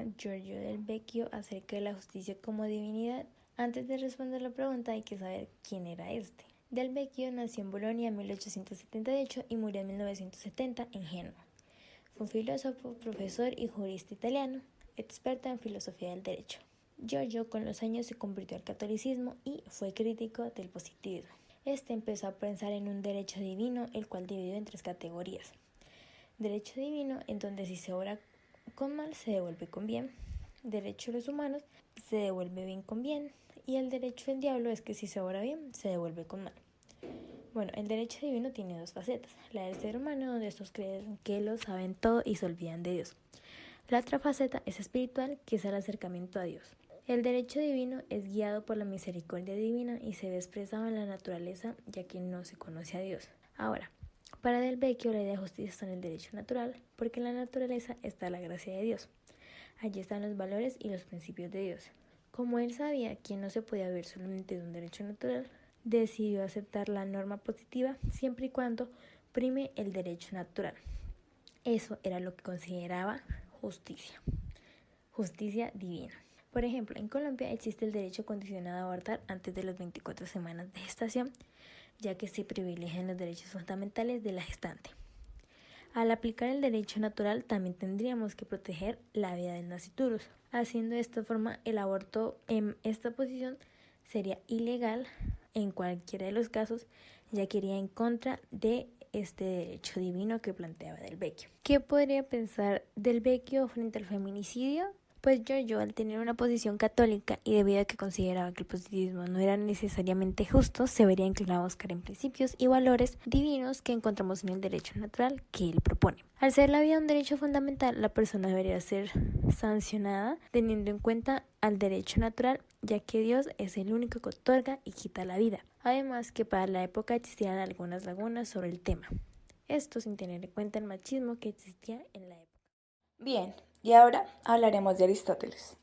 pensaba Giorgio Del Vecchio acerca de la justicia como divinidad? Antes de responder la pregunta hay que saber quién era este. Del Vecchio nació en Bolonia en 1878 y murió en 1970 en Génova. Fue un filósofo, profesor y jurista italiano, experto en filosofía del derecho. Giorgio con los años se convirtió al catolicismo y fue crítico del positivismo. Este empezó a pensar en un derecho divino, el cual dividió en 3 categorías. Derecho divino, en donde si se obra con mal se devuelve con bien. Derecho de los humanos, se devuelve bien con bien. Y el derecho del diablo es que si se obra bien, se devuelve con mal. Bueno, el derecho divino tiene 2 facetas. La del ser humano, donde estos creen que lo saben todo y se olvidan de Dios. La otra faceta es espiritual, que es el acercamiento a Dios. El derecho divino es guiado por la misericordia divina y se ve expresado en la naturaleza, ya que no se conoce a Dios. Ahora, para Del Vecchio, la idea de justicia está en el derecho natural, porque en la naturaleza está la gracia de Dios. Allí están los valores y los principios de Dios. Como él sabía que no se podía vivir solamente de un derecho natural, decidió aceptar la norma positiva siempre y cuando prime el derecho natural. Eso era lo que consideraba justicia. Justicia divina. Por ejemplo, en Colombia existe el derecho condicionado a abortar antes de las 24 semanas de gestación, ya que se privilegian los derechos fundamentales de la gestante. Al aplicar el derecho natural también tendríamos que proteger la vida del nasciturus. Haciendo de esta forma, el aborto en esta posición sería ilegal en cualquiera de los casos, ya que iría en contra de este derecho divino que planteaba Del Vecchio. ¿Qué podría pensar Del Vecchio frente al feminicidio? Pues Giorgio, al tener una posición católica y debido a que consideraba que el positivismo no era necesariamente justo, se vería inclinado a buscar en principios y valores divinos que encontramos en el derecho natural que él propone. Al ser la vida un derecho fundamental, la persona debería ser sancionada teniendo en cuenta al derecho natural, ya que Dios es el único que otorga y quita la vida. Además que para la época existían algunas lagunas sobre el tema. Esto sin tener en cuenta el machismo que existía en la época. Bien, y ahora hablaremos de Aristóteles.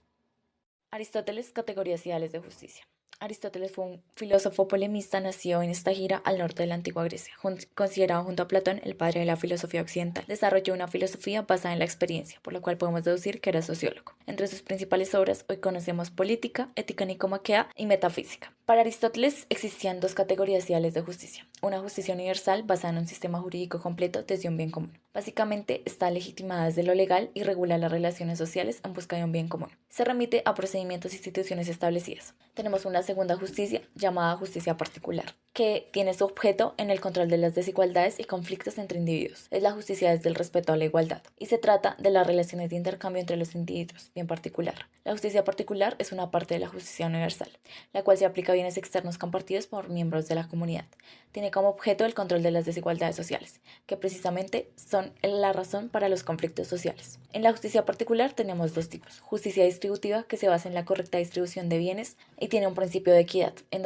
Aristóteles, categorías ideales de justicia. Aristóteles fue un filósofo polemista nacido en Estagira, al norte de la antigua Grecia. Considerado junto a Platón el padre de la filosofía occidental, desarrolló una filosofía basada en la experiencia, por lo cual podemos deducir que era sociólogo. Entre sus principales obras hoy conocemos Política, Ética Nicomaquea y Metafísica. Para Aristóteles existían 2 categorías ideales de justicia: una justicia universal basada en un sistema jurídico completo desde un bien común. Básicamente está legitimada desde lo legal y regula las relaciones sociales en busca de un bien común. Se remite a procedimientos e instituciones establecidas. Tenemos una segunda justicia, llamada justicia particular, que tiene su objeto en el control de las desigualdades y conflictos entre individuos. Es la justicia desde el respeto a la igualdad, y se trata de las relaciones de intercambio entre los individuos, bien particular. La justicia particular es una parte de la justicia universal, la cual se aplica a bienes externos compartidos por miembros de la comunidad. Tiene como objeto el control de las desigualdades sociales, que precisamente son la razón para los conflictos sociales. En la justicia particular tenemos 2 tipos: justicia distributiva, que se basa en la correcta distribución de bienes y tiene un principio de equidad, en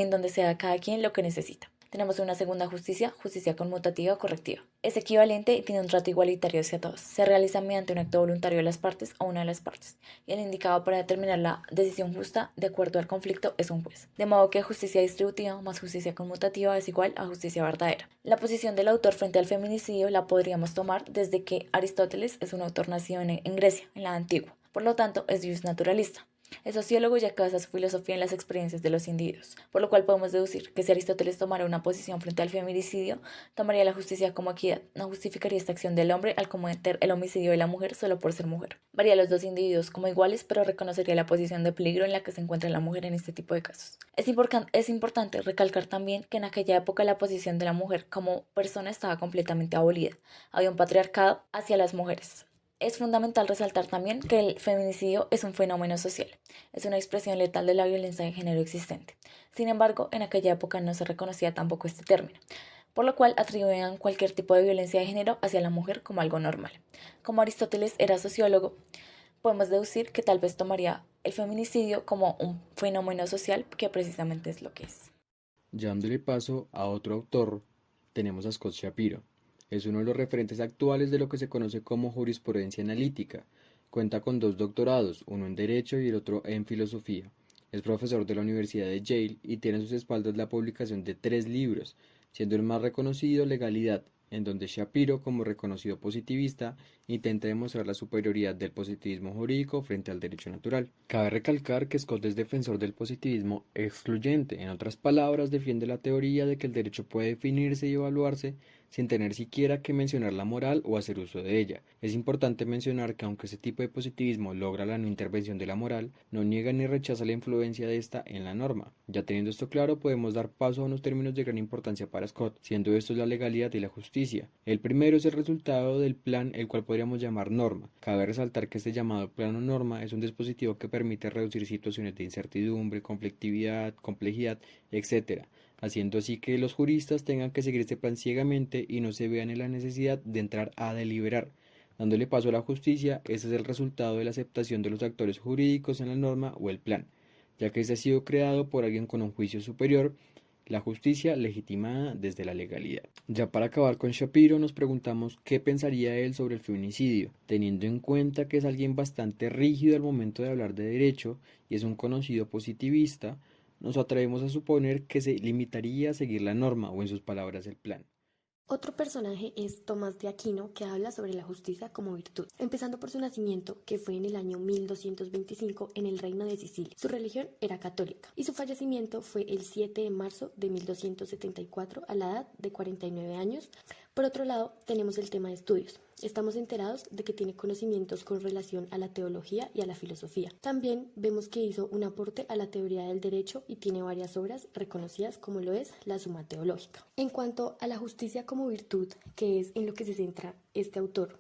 donde se da a cada quien lo que necesita. Tenemos una segunda justicia, justicia conmutativa o correctiva. Es equivalente y tiene un trato igualitario hacia todos. Se realiza mediante un acto voluntario de las partes o una de las partes, y el indicado para determinar la decisión justa de acuerdo al conflicto es un juez. De modo que justicia distributiva más justicia conmutativa es igual a justicia verdadera. La posición del autor frente al feminicidio la podríamos tomar desde que Aristóteles es un autor nacido en Grecia, en la antigua. Por lo tanto, es jus naturalista. Es sociólogo ya que basa su filosofía en las experiencias de los individuos, por lo cual podemos deducir que si Aristóteles tomara una posición frente al feminicidio, tomaría la justicia como equidad, no justificaría esta acción del hombre al cometer el homicidio de la mujer solo por ser mujer. Vería a los 2 individuos como iguales, pero reconocería la posición de peligro en la que se encuentra la mujer en este tipo de casos. Es importante recalcar también que en aquella época la posición de la mujer como persona estaba completamente abolida. Había un patriarcado hacia las mujeres. Es fundamental resaltar también que el feminicidio es un fenómeno social, es una expresión letal de la violencia de género existente. Sin embargo, en aquella época no se reconocía tampoco este término, por lo cual atribuían cualquier tipo de violencia de género hacia la mujer como algo normal. Como Aristóteles era sociólogo, podemos deducir que tal vez tomaría el feminicidio como un fenómeno social, que precisamente es lo que es. Dándole paso a otro autor, tenemos a Scott Shapiro. Es uno de los referentes actuales de lo que se conoce como jurisprudencia analítica. Cuenta con 2 doctorados, uno en Derecho y el otro en Filosofía. Es profesor de la Universidad de Yale y tiene a sus espaldas la publicación de 3 libros, siendo el más reconocido Legalidad, en donde Shapiro, como reconocido positivista, intenta demostrar la superioridad del positivismo jurídico frente al derecho natural. Cabe recalcar que Scott es defensor del positivismo excluyente, en otras palabras, defiende la teoría de que el derecho puede definirse y evaluarse sin tener siquiera que mencionar la moral o hacer uso de ella. Es importante mencionar que aunque ese tipo de positivismo logra la no intervención de la moral, no niega ni rechaza la influencia de esta en la norma. Ya teniendo esto claro, podemos dar paso a unos términos de gran importancia para Scott, siendo estos la legalidad y la justicia. El primero es el resultado del plan, el cual podríamos llamar norma. Cabe resaltar que este llamado plan o norma es un dispositivo que permite reducir situaciones de incertidumbre, conflictividad, complejidad, etc., haciendo así que los juristas tengan que seguir este plan ciegamente y no se vean en la necesidad de entrar a deliberar. Dándole paso a la justicia, ese es el resultado de la aceptación de los actores jurídicos en la norma o el plan, ya que este ha sido creado por alguien con un juicio superior, la justicia legitimada desde la legalidad. Ya para acabar con Shapiro, nos preguntamos qué pensaría él sobre el feminicidio, teniendo en cuenta que es alguien bastante rígido al momento de hablar de derecho y es un conocido positivista. Nos atrevemos a suponer que se limitaría a seguir la norma o, en sus palabras, el plan. Otro personaje es Tomás de Aquino, que habla sobre la justicia como virtud, empezando por su nacimiento, que fue en el año 1225 en el reino de Sicilia. Su religión era católica y su fallecimiento fue el 7 de marzo de 1274 a la edad de 49 años. Por otro lado, tenemos el tema de estudios. Estamos enterados de que tiene conocimientos con relación a la teología y a la filosofía. También vemos que hizo un aporte a la teoría del derecho y tiene varias obras reconocidas como lo es la Suma Teológica. En cuanto a la justicia como virtud, que es en lo que se centra este autor,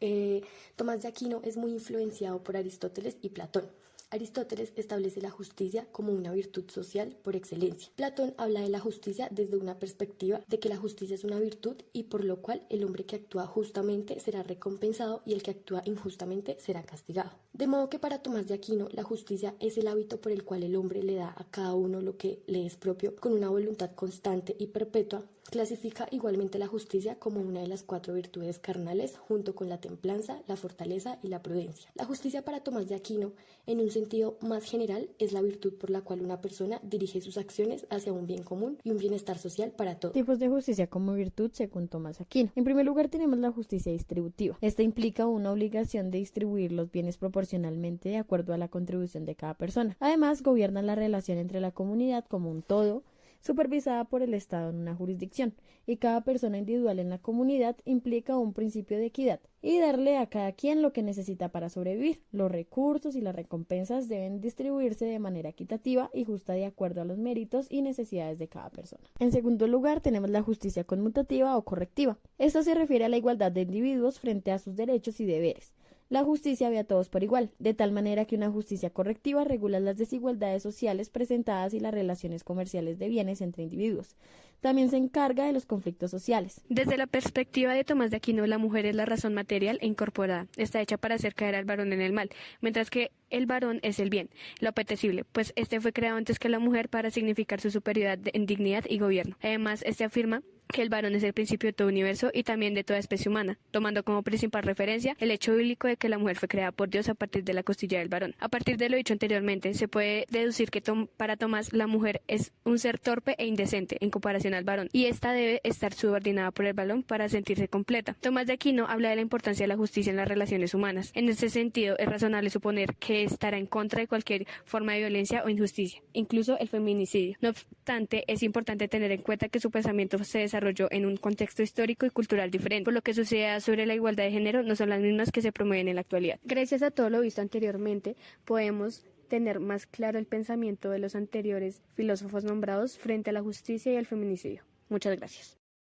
Tomás de Aquino es muy influenciado por Aristóteles y Platón. Aristóteles establece la justicia como una virtud social por excelencia. Platón habla de la justicia desde una perspectiva de que la justicia es una virtud y por lo cual el hombre que actúa justamente será recompensado y el que actúa injustamente será castigado. De modo que para Tomás de Aquino la justicia es el hábito por el cual el hombre le da a cada uno lo que le es propio con una voluntad constante y perpetua. Clasifica igualmente la justicia como una de las 4 virtudes carnales junto con la templanza, la fortaleza y la prudencia. La justicia para Tomás de Aquino, en un sentido más general, es la virtud por la cual una persona dirige sus acciones hacia un bien común y un bienestar social para todos. Tipos de justicia como virtud según Tomás Aquino. En primer lugar tenemos la justicia distributiva. Esta implica una obligación de distribuir los bienes proporcionalmente de acuerdo a la contribución de cada persona. Además, gobierna la relación entre la comunidad como un todo, supervisada por el Estado en una jurisdicción, y cada persona individual en la comunidad implica un principio de equidad y darle a cada quien lo que necesita para sobrevivir. Los recursos y las recompensas deben distribuirse de manera equitativa y justa de acuerdo a los méritos y necesidades de cada persona. En segundo lugar, tenemos la justicia conmutativa o correctiva. Esta se refiere a la igualdad de individuos frente a sus derechos y deberes. La justicia ve a todos por igual, de tal manera que una justicia correctiva regula las desigualdades sociales presentadas y las relaciones comerciales de bienes entre individuos. También se encarga de los conflictos sociales. Desde la perspectiva de Tomás de Aquino, la mujer es la razón material e incorporada. Está hecha para hacer caer al varón en el mal, mientras que el varón es el bien, lo apetecible, pues este fue creado antes que la mujer para significar su superioridad en dignidad y gobierno. Además, este afirma que el varón es el principio de todo universo y también de toda especie humana, tomando como principal referencia el hecho bíblico de que la mujer fue creada por Dios a partir de la costilla del varón. A partir de lo dicho anteriormente, se puede deducir que para Tomás la mujer es un ser torpe e indecente en comparación al varón, y ésta debe estar subordinada por el varón para sentirse completa. Tomás de Aquino habla de la importancia de la justicia en las relaciones humanas. En este sentido, es razonable suponer que estará en contra de cualquier forma de violencia o injusticia, incluso el feminicidio. No obstante, es importante tener en cuenta que su pensamiento se desarrolló en un contexto histórico y cultural diferente, por lo que sus ideas sobre la igualdad de género no son las mismas que se promueven en la actualidad. Gracias a todo lo visto anteriormente, podemos tener más claro el pensamiento de los anteriores filósofos nombrados frente a la justicia y el feminicidio. Muchas gracias.